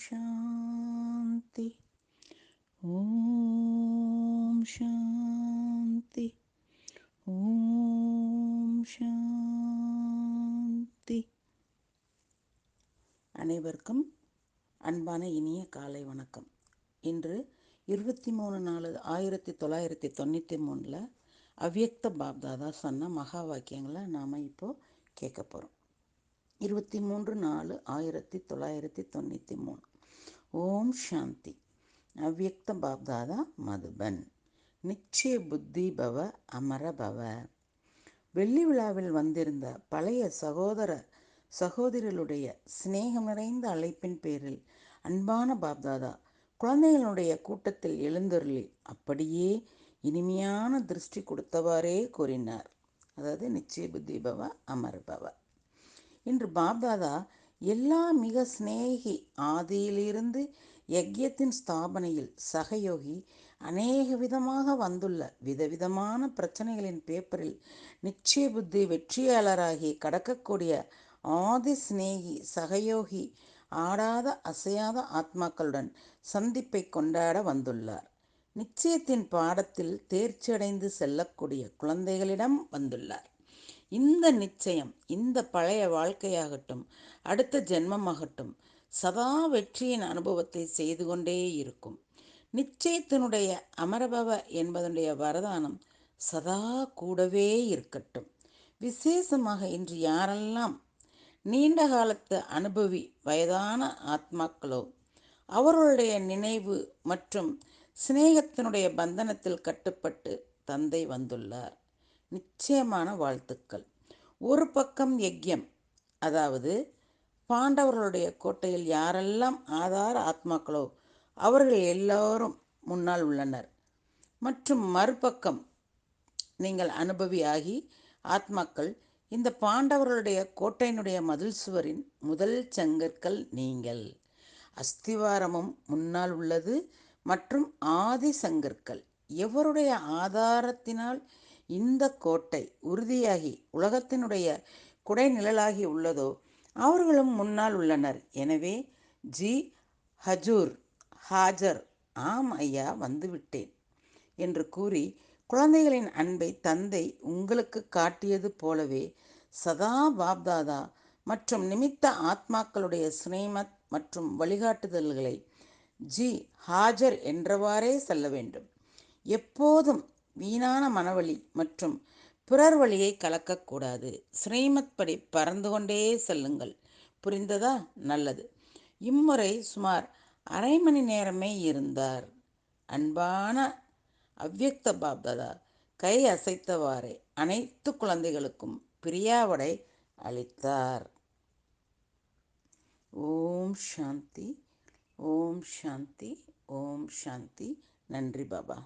சாந்தி. ஓம் சாந்தி. ஓம் சாந்தி. அனைவருக்கும் அன்பான இனிய காலை வணக்கம். இன்று 23/4/1993 அவ்யக்த பாப்தாதா சொன்ன மகா வாக்கியங்களை நாம் இப்போது கேட்க போகிறோம். 23/4/1993. ஓம் சாந்தி. அவ்யக்த பாப்தாதா மதுபன். நிச்சய புத்தி பவ அமர பவ. வெள்ளி விழாவில் வந்திருந்த பழைய சகோதரர்களுடைய சிநேகம் நிறைந்த அழைப்பின் பேரில் அன்பான பாப்தாதா குழந்தைகளுடைய கூட்டத்தில் எழுந்தருளி அப்படியே இனிமையான திருஷ்டி கொடுத்தவாறே கூறினார். அதாவது நிச்சய புத்தி பவ அமர பவ. இன்று பாப்தாதா எல்லா மிக சிநேகி ஆதியிலிருந்து யக்யத்தின் ஸ்தாபனையில் சகயோகி அநேக விதமாக வந்துள்ள விதவிதமான பிரச்சனைகளின் பேப்பரில் நிச்சய புத்தி வெற்றியாளராகி கடக்கக்கூடிய ஆதி சிநேகி சகயோகி ஆடாத அசையாத ஆத்மாக்களுடன் சந்திப்பை கொண்டாட வந்துள்ளார். நிச்சயத்தின் பாடத்தில் தேர்ச்சியடைந்து செல்லக்கூடிய குழந்தைகளிடம் வந்துள்ளார். இந்த நிச்சயம் இந்த பழைய வாழ்க்கையாகட்டும் அடுத்த ஜென்மமாகட்டும் சதா வெற்றியின் அனுபவத்தை செய்து கொண்டே இருக்கும். நிச்சயத்தினுடைய அமரபவ என்பதனுடைய வரதானம் சதா கூடவே இருக்கட்டும். விசேஷமாக இன்று யாரெல்லாம் நீண்ட காலத்து அனுபவி வயதான ஆத்மாக்களோ அவர்களுடைய நினைவு மற்றும் சிநேகத்தினுடைய பந்தனத்தில் கட்டுப்பட்டு தந்தை வந்துள்ளார். நிச்சயமான வாழ்த்துக்கள். ஒரு பக்கம் யக்யம், அதாவது பாண்டவர்களுடைய கோட்டையில் யாரெல்லாம் ஆதார ஆத்மாக்களோ அவர்கள் எல்லோரும் முன்னால் உள்ளனர். மற்றும் மறுபக்கம் நீங்கள் அனுபவியாகி ஆத்மாக்கள் இந்த பாண்டவர்களுடைய கோட்டையினுடைய மதில் சுவரின் முதல் செங்கற்கள் நீங்கள். அஸ்திவாரமும் முன்னால் உள்ளது மற்றும் ஆதி சங்கற்கள். எவருடைய ஆதாரத்தினால் இந்த கோட்டை உறுதியாகி உலகத்தினுடைய குடைநிழலாகி உள்ளதோ அவர்களும் முன்னால் உள்ளனர். எனவே ஜி ஹஜூர் ஹாஜர், ஆம் ஐயா வந்துவிட்டேன் என்று கூறி குழந்தைகளின் அன்பை தந்தை உங்களுக்கு காட்டியது போலவே சதா பாப்தாதா மற்றும் நிமித்த ஆத்மாக்களுடைய ஸ்ரீமத் மற்றும் வழிகாட்டுதல்களை ஜி ஹாஜர் என்றவாறே செல்ல வேண்டும். எப்போதும் வீணான மனவழி மற்றும் பிறர் வழியை கலக்கக்கூடாது. ஸ்ரீமத் படி பறந்து கொண்டே செல்லுங்கள். புரிந்ததா? நல்லது. இம்முறை சுமார் அரை மணி நேரமே இருந்தார். அன்பான அவ்யக்த பாப்தாதா கை அசைத்தவாறே அனைத்து குழந்தைகளுக்கும் பிரியாவடை அளித்தார். ஓம் சாந்தி. ஓம் சாந்தி. ஓம் சாந்தி. நன்றி பாபா.